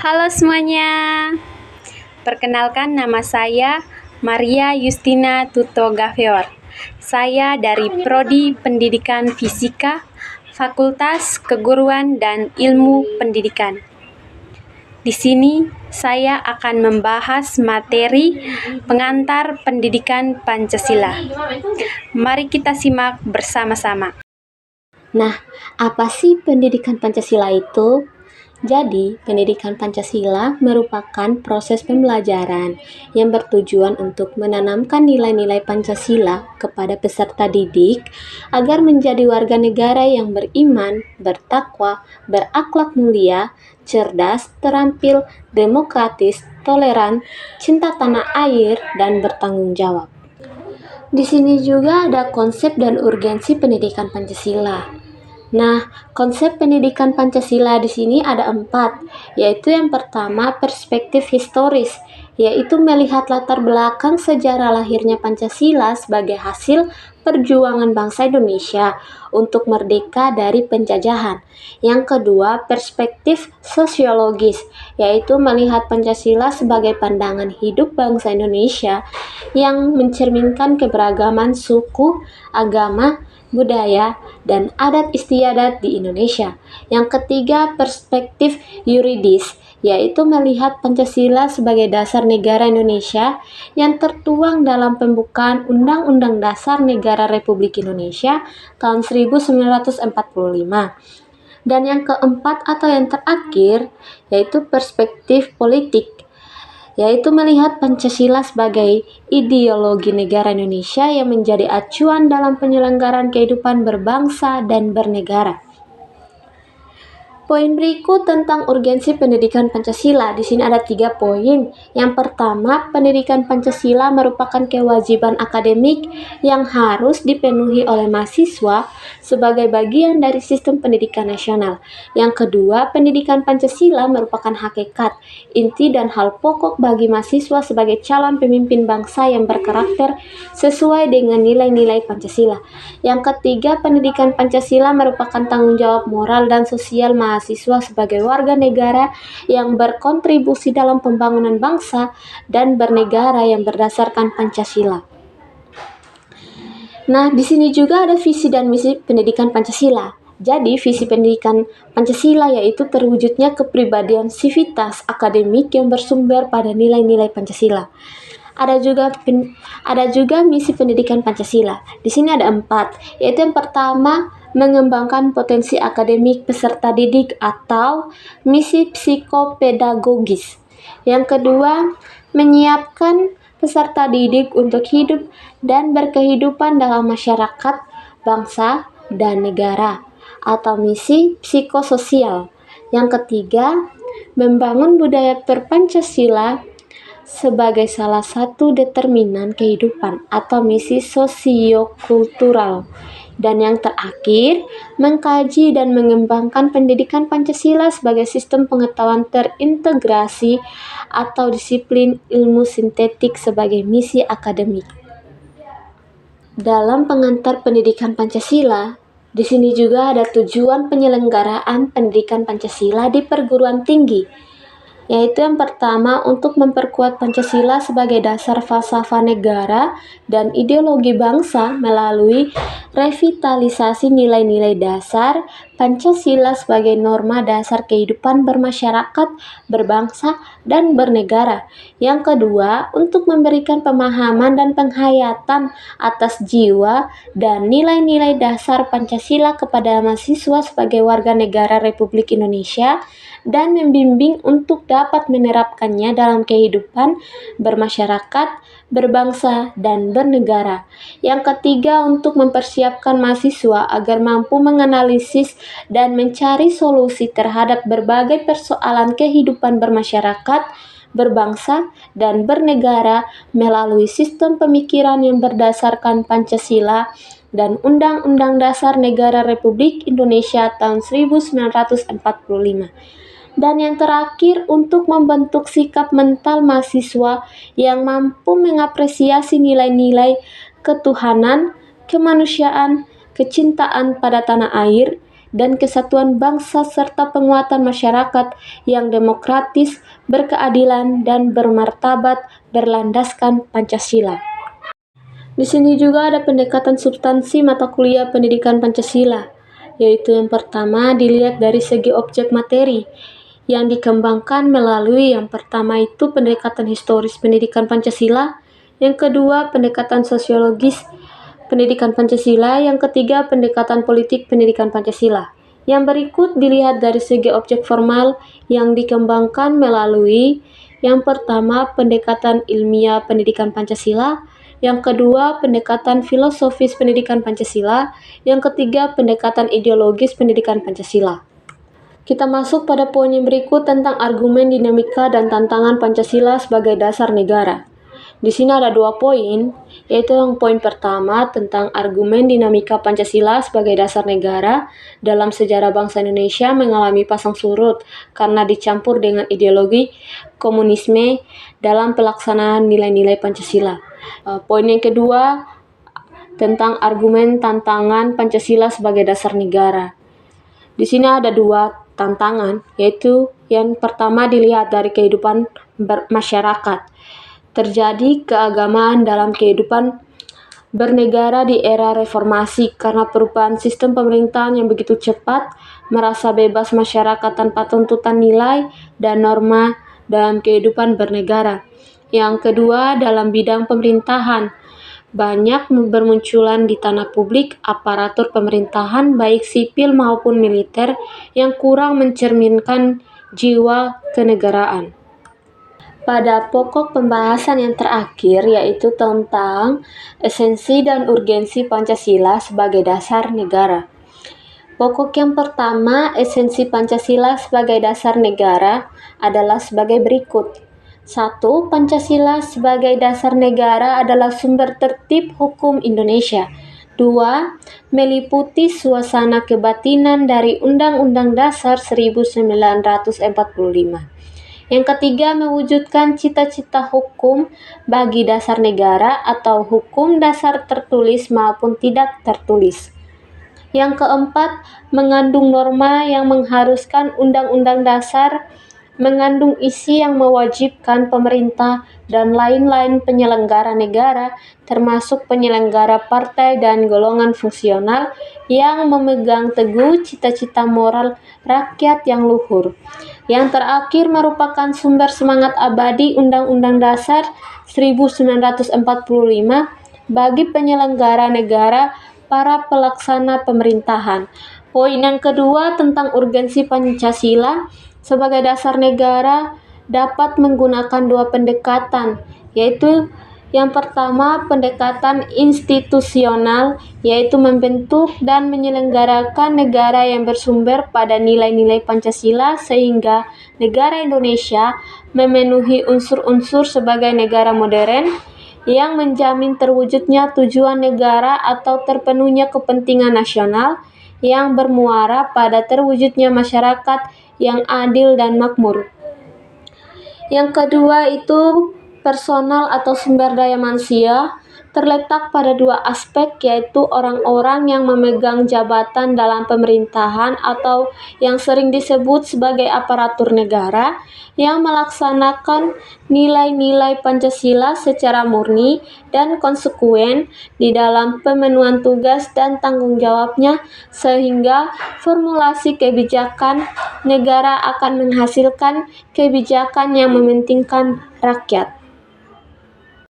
Halo semuanya, perkenalkan nama saya Maria Justina Tuto Gavior. Saya dari Prodi Pendidikan Fisika, Fakultas Keguruan dan Ilmu Pendidikan. Di sini saya akan membahas materi pengantar pendidikan Pancasila. Mari kita simak bersama-sama. Nah, apa sih pendidikan Pancasila itu? Jadi, pendidikan Pancasila merupakan proses pembelajaran yang bertujuan untuk menanamkan nilai-nilai Pancasila kepada peserta didik agar menjadi warga negara yang beriman, bertakwa, berakhlak mulia, cerdas, terampil, demokratis, toleran, cinta tanah air, dan bertanggung jawab. Di sini juga ada konsep dan urgensi pendidikan Pancasila. Nah, konsep pendidikan Pancasila di sini ada 4, yaitu yang pertama perspektif historis, yaitu melihat latar belakang sejarah lahirnya Pancasila sebagai hasil perjuangan bangsa Indonesia untuk merdeka dari penjajahan. Yang kedua, perspektif sosiologis, yaitu melihat Pancasila sebagai pandangan hidup bangsa Indonesia yang mencerminkan keberagaman suku, agama, budaya, dan adat istiadat di Indonesia. Yang ketiga, perspektif yuridis, yaitu melihat Pancasila sebagai dasar negara Indonesia yang tertuang dalam pembukaan Undang-Undang Dasar Negara Republik Indonesia tahun 1945. Dan yang keempat atau yang terakhir, yaitu perspektif politik, yaitu melihat Pancasila sebagai ideologi negara Indonesia yang menjadi acuan dalam penyelenggaraan kehidupan berbangsa dan bernegara. Poin berikut tentang urgensi pendidikan Pancasila. Di sini ada 3 poin. Yang pertama, pendidikan Pancasila merupakan kewajiban akademik yang harus dipenuhi oleh mahasiswa sebagai bagian dari sistem pendidikan nasional. Yang kedua, pendidikan Pancasila merupakan hakikat, inti dan hal pokok bagi mahasiswa sebagai calon pemimpin bangsa yang berkarakter sesuai dengan nilai-nilai Pancasila. Yang ketiga, pendidikan Pancasila merupakan tanggung jawab moral dan sosial mahasiswa sebagai warga negara yang berkontribusi dalam pembangunan bangsa dan bernegara yang berdasarkan Pancasila. Nah, di sini juga ada visi dan misi pendidikan Pancasila. Jadi, visi pendidikan Pancasila yaitu terwujudnya kepribadian sivitas akademik yang bersumber pada nilai-nilai Pancasila. Ada juga misi pendidikan Pancasila. Di sini ada 4, yaitu yang pertama, mengembangkan potensi akademik peserta didik atau misi psikopedagogis. Yang kedua, menyiapkan peserta didik untuk hidup dan berkehidupan dalam masyarakat, bangsa, dan negara atau misi psikososial. Yang ketiga, membangun budaya berpancasila sebagai salah satu determinan kehidupan atau misi sosiokultural. Dan yang terakhir, mengkaji dan mengembangkan pendidikan Pancasila sebagai sistem pengetahuan terintegrasi atau disiplin ilmu sintetik sebagai misi akademik. Dalam pengantar pendidikan Pancasila, di sini juga ada tujuan penyelenggaraan pendidikan Pancasila di perguruan tinggi, yaitu yang pertama untuk memperkuat Pancasila sebagai dasar falsafah negara dan ideologi bangsa melalui revitalisasi nilai-nilai dasar Pancasila sebagai norma dasar kehidupan bermasyarakat, berbangsa, dan bernegara. Yang kedua, untuk memberikan pemahaman dan penghayatan atas jiwa dan nilai-nilai dasar Pancasila kepada mahasiswa sebagai warga negara Republik Indonesia dan membimbing untuk dapat menerapkannya dalam kehidupan bermasyarakat, berbangsa, dan bernegara. Yang ketiga, untuk mempersiapkan mahasiswa agar mampu menganalisis dan mencari solusi terhadap berbagai persoalan kehidupan bermasyarakat, berbangsa, dan bernegara melalui sistem pemikiran yang berdasarkan Pancasila dan Undang-Undang Dasar Negara Republik Indonesia tahun 1945. Dan yang terakhir, untuk membentuk sikap mental mahasiswa yang mampu mengapresiasi nilai-nilai ketuhanan, kemanusiaan, kecintaan pada tanah air, dan kesatuan bangsa serta penguatan masyarakat yang demokratis, berkeadilan, dan bermartabat berlandaskan Pancasila. Di sini juga ada pendekatan substansi mata kuliah pendidikan Pancasila, yaitu yang pertama dilihat dari segi objek materi, yang dikembangkan melalui yang pertama itu pendekatan historis pendidikan Pancasila, yang kedua pendekatan sosiologis pendidikan Pancasila, yang ketiga pendekatan politik pendidikan Pancasila. Yang berikut dilihat dari segi objek formal yang dikembangkan melalui yang pertama pendekatan ilmiah pendidikan Pancasila, yang kedua pendekatan filosofis pendidikan Pancasila, yang ketiga pendekatan ideologis pendidikan Pancasila. Kita masuk pada poin yang berikut tentang argumen, dinamika, dan tantangan Pancasila sebagai dasar negara. Di sini ada 2 poin, yaitu yang poin pertama tentang argumen dinamika Pancasila sebagai dasar negara dalam sejarah bangsa Indonesia mengalami pasang surut karena dicampur dengan ideologi komunisme dalam pelaksanaan nilai-nilai Pancasila. Poin yang kedua tentang argumen tantangan Pancasila sebagai dasar negara. Di sini ada 2 tantangan, yaitu yang pertama dilihat dari kehidupan masyarakat. Terjadi keagamaan dalam kehidupan bernegara di era reformasi karena perubahan sistem pemerintahan yang begitu cepat, merasa bebas masyarakat tanpa tuntutan nilai dan norma dalam kehidupan bernegara. Yang kedua, dalam bidang pemerintahan, banyak bermunculan di tanah publik aparatur pemerintahan baik sipil maupun militer yang kurang mencerminkan jiwa kenegaraan. Pada pokok pembahasan yang terakhir, yaitu tentang esensi dan urgensi Pancasila sebagai dasar negara. Pokok yang pertama, esensi Pancasila sebagai dasar negara adalah sebagai berikut. 1. Pancasila sebagai dasar negara adalah sumber tertib hukum Indonesia. 2. Meliputi suasana kebatinan dari Undang-Undang Dasar 1945. Yang ketiga, mewujudkan cita-cita hukum bagi dasar negara atau hukum dasar tertulis maupun tidak tertulis. Yang keempat, mengandung norma yang mengharuskan Undang-Undang Dasar, mengandung isi yang mewajibkan pemerintah dan lain-lain penyelenggara negara, termasuk penyelenggara partai dan golongan fungsional yang memegang teguh cita-cita moral rakyat yang luhur. Yang terakhir merupakan sumber semangat abadi Undang-Undang Dasar 1945 bagi penyelenggara negara, para pelaksana pemerintahan. Poin yang kedua tentang urgensi Pancasila sebagai dasar negara dapat menggunakan 2 pendekatan, yaitu yang pertama pendekatan institusional, yaitu membentuk dan menyelenggarakan negara yang bersumber pada nilai-nilai Pancasila sehingga negara Indonesia memenuhi unsur-unsur sebagai negara modern yang menjamin terwujudnya tujuan negara atau terpenuhnya kepentingan nasional yang bermuara pada terwujudnya masyarakat yang adil dan makmur. Yang kedua itu personal atau sumber daya manusia, terletak pada 2 aspek, yaitu orang-orang yang memegang jabatan dalam pemerintahan atau yang sering disebut sebagai aparatur negara yang melaksanakan nilai-nilai Pancasila secara murni dan konsekuen di dalam pemenuhan tugas dan tanggung jawabnya, sehingga formulasi kebijakan negara akan menghasilkan kebijakan yang mementingkan rakyat.